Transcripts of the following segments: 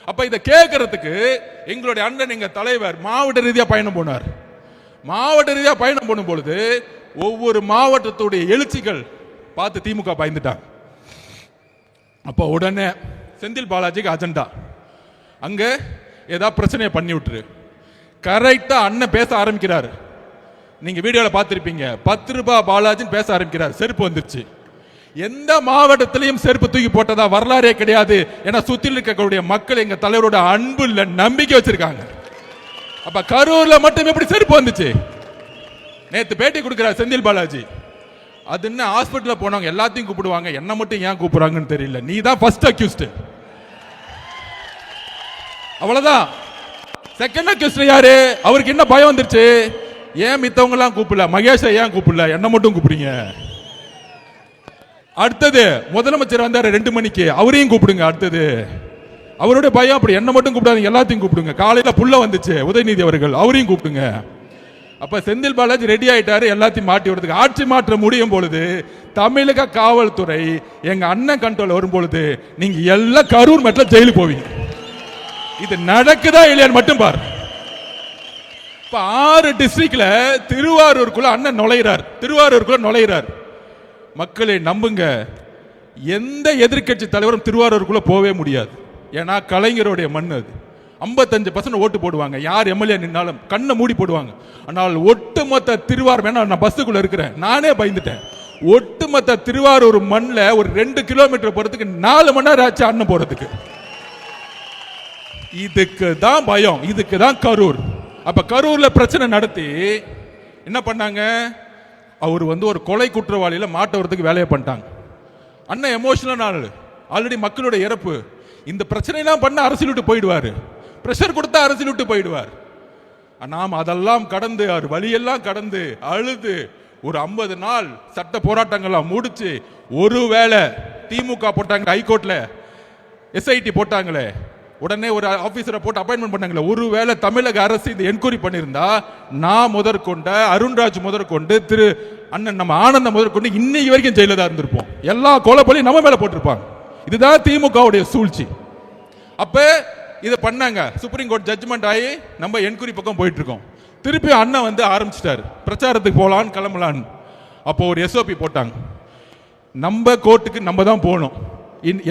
அப்ப இதை கேட்கறதுக்கு எங்களுடைய அண்ணன் எங்க தலைவர் மாவட்ட ரீதியா பயணம் போனார். மாவட்ட ரீதியா பயணம் போடும் பொழுது ஒவ்வொரு மாவட்டத்துடைய எழுச்சிகள் பார்த்து திமுக பயந்துட்டாங்க. அப்ப உடனே செந்தில் பாலாஜிக்கு அஜெண்டா, அங்க ஏதாவது பிரச்சனையை பண்ணி விட்டுரு. கரெக்டா அண்ணன் பேச ஆரம்பிக்கிறாரு. நீங்க வீடியோல பார்த்திருப்பீங்க, 10 ரூபாய் பாலாஜின்னு பேச ஆரம்பிக்கிறார். செருப்பு வந்துருச்சு. எந்த மாவட்டத்திலையும் செருப்பு தூக்கி போட்டதா வரலாறே கிடையாது. ஏன்னா சுத்தில இருக்கக்கூடிய மக்கள் எங்க தலைவரோட அன்பு இல்ல நம்பிக்கை வச்சிருக்காங்க. அப்ப கரூர்ல மட்டும் எப்படி செருப்பு வந்துச்சு? நேத்து பேட்டி கொடுக்கிறார் செந்தில் பாலாஜி. அது என்ன ஹாஸ்பிட்டல்ல போனவங்க எல்லாத்தையும் கூப்பிடுவாங்க, என்ன மட்டும் ஏன் கூப்பிடுறாங்கன்னு தெரியல. நீ தான் ஃபர்ஸ்ட் அக்யூஸ்ட். அவ்வளவுதான். செகண்ட் அக்யூஸ்ட் யாரு? அவருக்கு என்ன பயம் வந்துருச்சு? ஏன் மித்தவங்க எல்லாம் கூப்பிடல, மகேஷை ஏன் கூப்பிடல, என்ன மட்டும் கூப்பிடுங்க. அடுத்தது முதலமைச்சர் வந்தாரு 2 மணிக்கு, அவரையும் கூப்பிடுங்க. அடுத்தது அவருடைய பயம் அப்படி, என்ன மட்டும் கூப்பிடாதீங்க, எல்லாத்தையும் கூப்பிடுங்க. காலையில புள்ள வந்துச்சு உதயநிதி அவர்கள், அவரையும் கூப்பிடுங்க. அப்ப செந்தில் பாலாஜி ரெடி ஆயிட்டாரு எல்லாத்தையும் மாட்டி விடுறதுக்கு. ஆட்சி மாற்றம் முடியும் பொழுது தமிழக காவல்துறை எங்க அண்ணன் கண்ட்ரோல் வரும் பொழுது நீங்க எல்லாம் கரூர் மெட்ல ஜெயிலுக்கு போவீங்க. இது நடக்குதா இல்லையான்னு மட்டும் பாரு. இப்ப 6 டிஸ்ட்ரிக்ட்ல திருவாரூருக்குள்ள அண்ணன் நுழைகிறார். மக்களை நம்புங்க, எந்த எதிர்கட்சி தலைவரும் திருவாரூருக்குள்ள போவே முடியாது. ஏன்னா கலைஞருடைய மண் அது. 55% ஓட்டு போடுவாங்க. யார் எம்எல்ஏ நின்னாலும் கண்ணை மூடி போடுவாங்க. ஆனால் ஒட்டுமொத்த திருவாரூர், நான் பஸ்ஸுக்குள்ள இருக்கிறேன், நானே பயந்துட்டேன். ஒட்டுமொத்த திருவாரூர் மண்ணில் ஒரு 2 கிலோமீட்டர் போறதுக்கு 4 மணி நேரம் ஆச்சு அண்ணன் போறதுக்கு. இதுக்கு தான் பயம், இதுக்கு தான் கரூர். அப்ப கரூர்ல பிரச்சனை நடத்தி என்ன பண்ணாங்க? அவர் ஒரு கொலை குற்றவாளியில மாட்டவரதுக்கு வேலையை பண்ணிட்டாங்க. அண்ணன் எமோஷனல் ஆளு, ஆல்ரெடி மக்களுடைய இறப்பு. இந்த பிரச்சனை எல்லாம் பண்ண அரசியல் விட்டு போயிடுவாரு, பிரஷர் கொடுத்தா அரசியல் விட்டு போயிடுவார். நாம் அதெல்லாம் கடந்து, அவர் வழியெல்லாம் கடந்து அழுது ஒரு 50 நாள் சட்ட போராட்டங்கள்லாம் முடிச்சு, ஒருவேளை திமுக போட்டாங்க ஹைகோர்ட்ல எஸ்ஐடி போட்டாங்களே, உடனே ஒரு ஆபீசரை போட்டு அப்பாயின்மெண்ட் பண்ணாங்களே, ஒருவேளை தமிழக அரசு இந்த என்கொயரி பண்ணியிருந்தா நான் முதற்கொண்ட அருண்ராஜ் முதற்கொண்டு திரு அண்ணன் நம்ம ஆனந்த முதற்கொண்டு இன்னைக்கு வரைக்கும் ஜெயில தான் இருந்திருப்போம். எல்லா கொலைப்பழியும் நம்ம மேல போட்டிருப்பாங்க. இதுதான் திமுகவுடைய சூழ்ச்சி. அப்ப இதை பண்ணாங்க. சுப்ரீம் கோர்ட் ஜட்ஜ்மெண்ட் ஆகி நம்ம என்கொயரி பக்கம் போயிட்டு இருக்கோம். திருப்பி அண்ணன் ஆரம்பிச்சிட்டாரு பிரச்சாரத்துக்கு போலான்னு கிளம்பலான்னு. அப்போ ஒரு எஸ்ஓபி போட்டாங்க. நம்ம கோர்ட்டுக்கு நம்ம தான் போகணும்.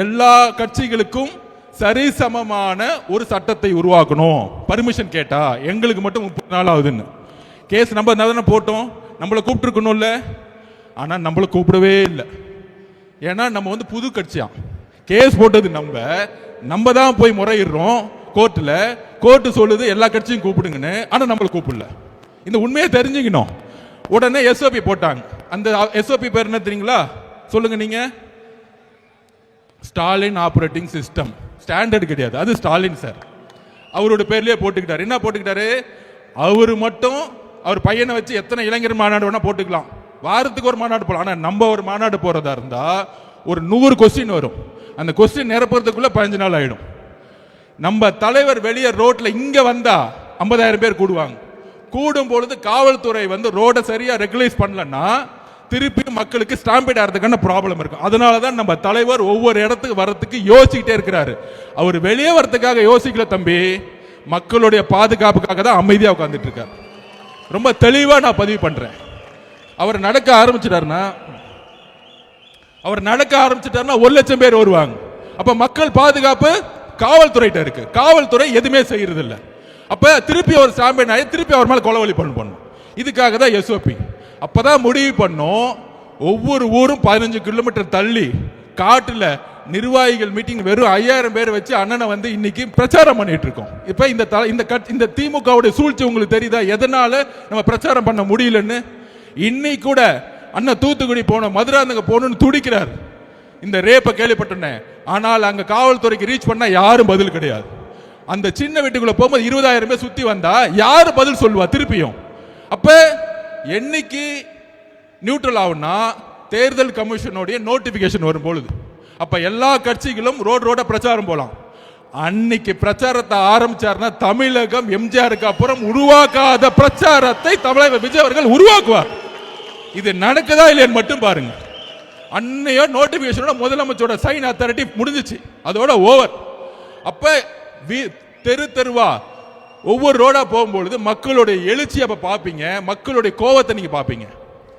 எல்லா கட்சிகளுக்கும் சரிசமமான ஒரு சட்டத்தை உருவாக்கணும். பர்மிஷன் கேட்டா எங்களுக்கு மட்டும் 30 நாள் ஆகுதுன்னு. கேஸ் நம்ம தானே போட்டோம், நம்மளை கூப்பிட்டுருக்கணும்ல. ஆனால் நம்மளை கூப்பிடவே இல்லை. ஏன்னா நம்ம புது கட்சியா, கேஸ் போட்டது நம்ம தான் போய் முறையிடுறோம் கோர்ட்டில். கோர்ட்டு சொல்லுது எல்லா கட்சியும் கூப்பிடுங்கன்னு, ஆனால் நம்மளை கூப்பிடல. இந்த உண்மையை தெரிஞ்சுக்கணும். உடனே எஸ்ஓபி போட்டாங்க. அந்த எஸ்ஓபி பேர் என்ன தெரியுங்களா? சொல்லுங்க நீங்க. Stalin operating system. ஸ்டாண்டர்ட் கிடையாது, அது ஸ்டாலின் சார் அவரோட பேர்லயே போட்டுக்கிட்டாரு. என்ன போட்டுக்கிட்டாரு? அவரு மட்டும் அவர் பையனை வச்சு எத்தனை இளைஞர் மாநாடு வேணா போட்டுக்கலாம், வாரத்துக்கு ஒரு மாநாடு போகலாம். ஆனால் நம்ம ஒரு மாநாடு போறதா இருந்தா ஒரு 100 கொஸ்டின் வரும். அந்த கொஸ்டின் நிரப்புறதுக்குள்ள 15 நாள் ஆயிடும். நம்ம தலைவர் வெளியே ரோட்ல இங்க வந்தா 50,000 பேர் கூடுவாங்க. கூடும் பொழுது காவல்துறை ரோட சரியா ரெகுலைஸ் பண்ணலன்னா திருப்பி மக்களுக்கு ஸ்டாம்பேட் ஆகிறதுக்கான ப்ராப்ளம் இருக்கும். அதனால தான் நம்ம தலைவர் ஒவ்வொரு இடத்துக்கு வரத்துக்கு யோசிச்சுட்டே இருக்கிறாரு. அவர் வெளியே வரத்துக்காக யோசிக்கல தம்பி, மக்களுடைய பாதுகாப்புக்காக தான் அமைதியாக உட்கார்ந்துட்டு இருக்காரு. ரொம்ப தெளிவா நான் பதிவு பண்றேன். அவர் நடக்க ஆரம்பிச்சிட்டாருன்னா 1 லட்சம் பேர் வருவாங்க. அப்ப மக்கள் பாதுகாப்பு காவல்துறையிட்ட இருக்கு. காவல்துறை எதுவுமே செய்யறது இல்லை. அப்ப திருப்பி ஒரு ஸ்டாம்பேட் ஆகி திருப்பி அவர் மேல கொலவழி பண்ணும். இதுக்காக தான் எஸ்ஓபி. அப்பதான் முடிவு பண்ணோம். ஒவ்வொரு ஊரும் 15 கிலோமீட்டர் தள்ளி காட்டுல நிர்வாகிகள் மீட்டிங் வெறும் 5000 பேர் வச்சு அண்ணனை இன்னைக்கு பிரச்சாரம் பண்ணிட்டு இருக்கோம். இப்ப இந்த திமுகவுடைய சூழ்ச்சி உங்களுக்கு தெரியுதா? எதனால நம்ம பிரச்சாரம் பண்ண முடியலன்னு. இன்னைக்கு கூட அண்ணன் தூத்துக்குடி போனோம், மதுராந்தக போகணும்னு துடிக்கிறார். இந்த ரேப்பை கேள்விப்பட்டேன். ஆனால் அங்க காவல்துறைக்கு ரீச் பண்ணா யாரும் பதில் கிடையாது. அந்த சின்ன வீட்டுக்குள்ள போகும்போது 20,000 பேர் சுத்தி வந்தா யாரு பதில் சொல்லுவா திருப்பியும்? அப்ப என்னைக்கு நியூட்ரல் ஆகும்னா தேர்தல் கமிஷனுடைய நோட்டிபிகேஷன் வரும் பொழுது. அப்ப எல்லா கட்சிகளும் ரோட பிரச்சாரம் போலாம். அன்னைக்கு பிரச்சாரத்தை ஆரம்பிச்சார்னா தமிழகம் எம்ஜிஆருக்கு அப்புறம் உருவாக்காத பிரச்சாரத்தை தமிழக விஜய் அவர்கள் உருவாக்குவார். இது நடக்குதா இல்லையான்னு மட்டும் பாருங்க. அன்னையோ நோட்டிபிகேஷனோட முதலமைச்சரோட சைன் அத்தாரிட்டி முடிஞ்சிச்சு, அதோட ஓவர். அப்ப தெரு தெருவா ஒவ்வொரு ரோடா போகும்பொழுது மக்களுடைய எழுச்சி அப்ப பாப்பீங்க, மக்களுடைய கோவத்தை நீங்க பாப்பீங்க.